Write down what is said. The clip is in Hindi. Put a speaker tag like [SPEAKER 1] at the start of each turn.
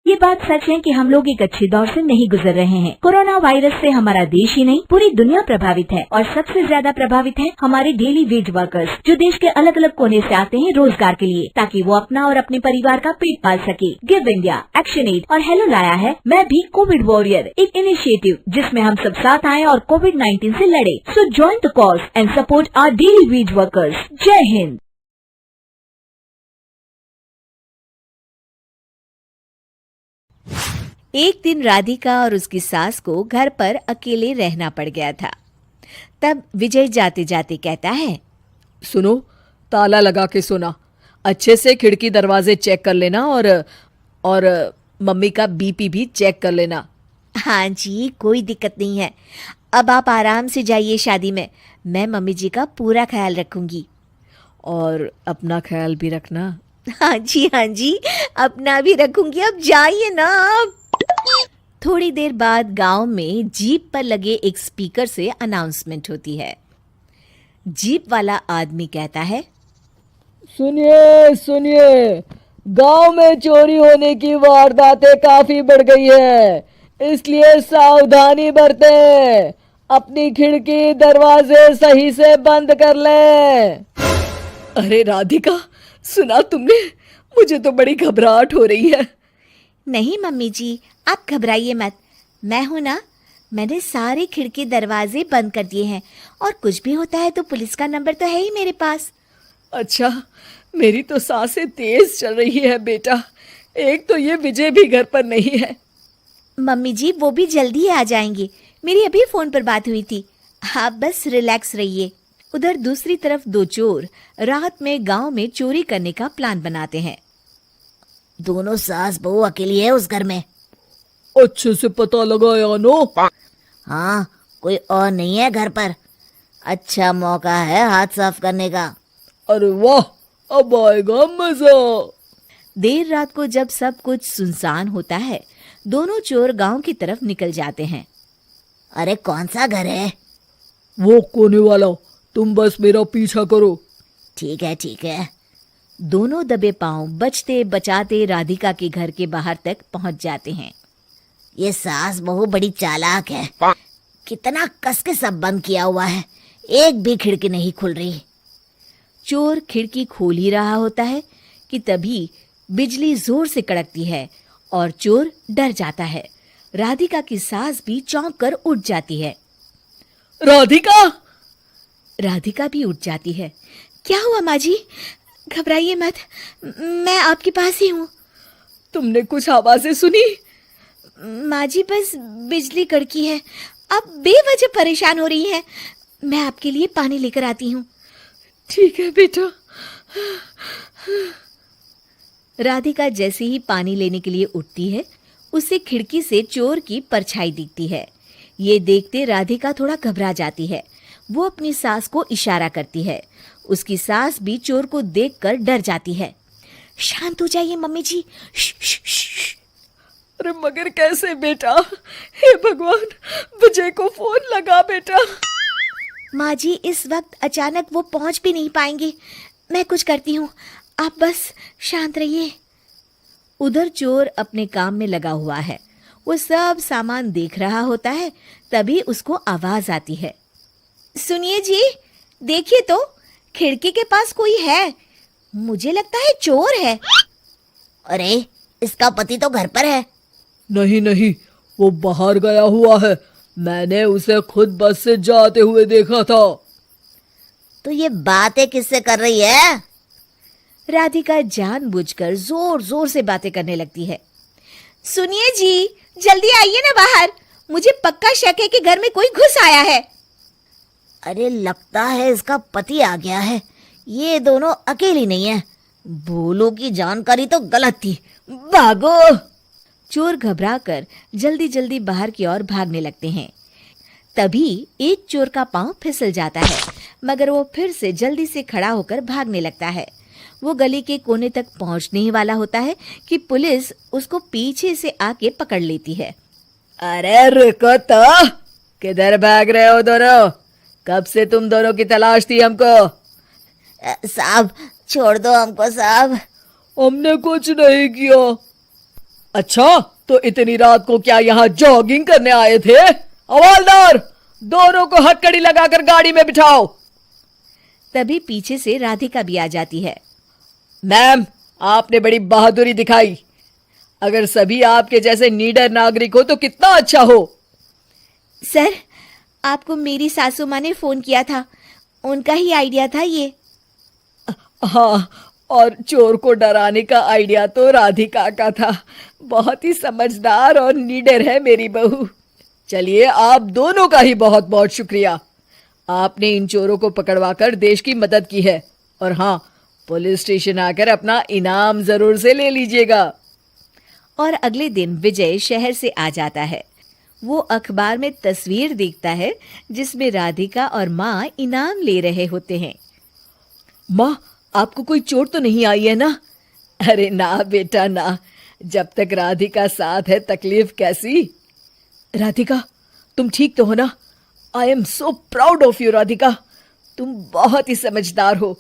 [SPEAKER 1] ये बात सच है कि हम लोग एक अच्छे दौर से नहीं गुजर रहे हैं। कोरोना वायरस से हमारा देश ही नहीं पूरी दुनिया प्रभावित है और सबसे ज्यादा प्रभावित है हमारे डेली वेज वर्कर्स, जो देश के अलग अलग कोने से आते हैं रोजगार के लिए, ताकि वो अपना और अपने परिवार का पेट पाल सके। गिव इंडिया, एक्शन एड और हेलो लाया है मैं भी कोविड वॉरियर, एक इनिशिएटिव जिसमें हम सब साथ आए और कोविड-19 से लड़े। So join the cause and support our daily wage workers. जय हिंद।
[SPEAKER 2] एक दिन राधिका और उसकी सास को घर पर अकेले रहना पड़ गया था। तब विजय जाते जाते कहता है,
[SPEAKER 3] सुनो, ताला लगा के सोना, अच्छे से खिड़की दरवाजे चेक कर लेना और मम्मी का बीपी भी चेक कर लेना।
[SPEAKER 2] हाँ जी, कोई दिक्कत नहीं है। अब आप आराम से जाइए शादी में, मैं मम्मी जी का पूरा ख्याल रखूंगी।
[SPEAKER 3] और अपना ख्याल भी रखना।
[SPEAKER 2] हाँ जी, अपना भी रखूंगी। अब जाइए ना आप। थोड़ी देर बाद गांव में जीप पर लगे एक स्पीकर से अनाउंसमेंट होती है। जीप वाला आदमी कहता है,
[SPEAKER 3] सुनिए सुनिए, गांव में चोरी होने की वारदातें काफी बढ़ गई है, इसलिए सावधानी बरतें। अपनी खिड़की दरवाजे सही से बंद कर लें। अरे राधिका, सुना तुमने? मुझे तो बड़ी घबराहट हो रही है।
[SPEAKER 2] नहीं मम्मी जी, आप घबराइए मत, मैं हूं ना। मैंने सारे खिड़की दरवाजे बंद कर दिए हैं और कुछ भी होता है तो पुलिस का नंबर तो है ही मेरे पास।
[SPEAKER 3] अच्छा, मेरी तो सांसें तेज चल रही है बेटा। एक तो ये विजय भी घर पर नहीं है।
[SPEAKER 2] मम्मी जी, वो भी जल्दी आ जाएंगे, मेरी अभी फोन पर बात हुई थी। आप बस रिलैक्स रहिए। उधर दूसरी तरफ दो चोर रात में गांव में चोरी करने का प्लान बनाते हैं।
[SPEAKER 4] दोनों सास बहू अकेली है उस घर में।
[SPEAKER 3] अच्छे से पता लगाया नो?
[SPEAKER 4] हाँ, कोई और नहीं है घर पर। अच्छा मौका है हाथ साफ करने का।
[SPEAKER 3] अरे वाह, अब आएगा मजा।
[SPEAKER 2] देर रात को जब सब कुछ सुनसान होता है, दोनों चोर गांव की तरफ निकल जाते हैं।
[SPEAKER 4] अरे कौन सा घर है?
[SPEAKER 3] वो कोने वाला, तुम बस मेरा पीछा करो।
[SPEAKER 4] ठीक है।
[SPEAKER 2] दोनों दबे पांव बचते बचाते राधिका के घर के बाहर तक पहुंच जाते हैं।
[SPEAKER 4] ये सास बहू बड़ी चालाक है। कितना कस के सब बंद किया हुआ है, एक भी खिड़की नहीं खुल रही।
[SPEAKER 2] चोर खिड़की खोल ही रहा होता है कि तभी बिजली जोर से कड़कती है और चोर डर जाता है। राधिका की सास भी चौंक कर उठ जाती है। राधिका भी उठ जाती है। क्या हुआ माँ जी? घबराइए मत, मैं आपके पास ही हूँ।
[SPEAKER 3] तुमने कुछ आवाजें सुनी?
[SPEAKER 2] माँ जी, बस बिजली कड़की है, आप बेवजह परेशान हो रही हैं। मैं आपके लिए पानी लेकर आती हूँ।
[SPEAKER 3] ठीक है बेटा।
[SPEAKER 2] राधिका जैसे ही पानी लेने के लिए उठती है, उसे खिड़की से चोर की परछाई दिखती है। ये देखते राधिका थोड़ा घबरा जाती है। वो अपनी सास को इशारा करती है। उसकी सास भी चोर को देखकर डर जाती है। शांत हो जाइए मम्मी जी। श्श।
[SPEAKER 3] अरे मगर कैसे बेटा? हे भगवान, विजय को फोन लगा बेटा।
[SPEAKER 2] माँ जी, इस वक्त अचानक वो पहुंच भी नहीं पाएंगे। मैं कुछ करती हूँ, आप बस शांत रहिए। उधर चोर अपने काम में लगा हुआ है। वो सब सामान देख रहा होता है। तभी उसको आवाज आती है। सुनिए जी, देखिए तो, खिड़की के पास कोई है। मुझे लगता है चोर है।
[SPEAKER 4] अरे, इसका पति तो घर पर है।
[SPEAKER 3] नहीं, वो बाहर गया हुआ है। मैंने उसे खुद बस से जाते हुए देखा था।
[SPEAKER 4] तो ये बातें किससे कर रही है?
[SPEAKER 2] राधिका जानबूझकर जोर जोर से बातें करने लगती है। सुनिए जी, जल्दी आइए ना बाहर। मुझे पक्का शक है कि घर में कोई घुस आया है।
[SPEAKER 4] अरे लगता है इसका पति आ गया है। ये दोनों अकेली नहीं है। भोलू की जानकारी तो गलत थी। भागो।
[SPEAKER 2] चोर घबराकर जल्दी जल्दी बाहर की ओर भागने लगते हैं। तभी एक चोर का पांव फिसल जाता है, मगर वो फिर से जल्दी से खड़ा होकर भागने लगता है। वो गली के कोने तक पहुंचने ही वाला होता है कि पुलिस उसको पीछे से आके पकड़ लेती है।
[SPEAKER 3] अरे रुको तो, किधर भाग रहे हो दोनों? कब से तुम दोनों की तलाश थी हमको?
[SPEAKER 4] साहब, छोड़ दो हमको साहब।
[SPEAKER 3] हमने कुछ नहीं किया। अच्छा, तो इतनी रात को क्या यहाँ जॉगिंग करने आए थे? हवलदार, दोनों को हथकड़ी लगाकर गाड़ी में बिठाओ।
[SPEAKER 2] तभी पीछे से राधिका भी आ जाती है।
[SPEAKER 3] मैम, आपने बड़ी बहादुरी दिखाई। अगर सभी आपके जैसे नीडर नागरिक हो तो कितना अच्छा हो।
[SPEAKER 2] सर, आपको मेरी सासू माँ ने फोन किया था, उनका ही आइडिया था ये।
[SPEAKER 3] हाँ, और चोर को डराने का आइडिया तो राधिका का था। बहुत ही समझदार और नीडर है मेरी बहू। चलिए, आप दोनों का ही बहुत बहुत शुक्रिया। आपने इन चोरों को पकड़वाकर देश की मदद की है। और हाँ, पुलिस स्टेशन आकर अपना इनाम जरूर से ले लीजिएगा।
[SPEAKER 2] और अगले दिन विजय शहर से आ जाता है। वो अखबार में तस्वीर देखता है जिसमें राधिका और माँ इनाम ले रहे होते हैं।
[SPEAKER 3] माँ, आपको कोई चोट तो नहीं आई है ना? अरे ना बेटा ना, जब तक राधिका साथ है तकलीफ कैसी। राधिका, तुम ठीक तो हो ना? I am so proud of you Radhika, तुम बहुत ही समझदार हो।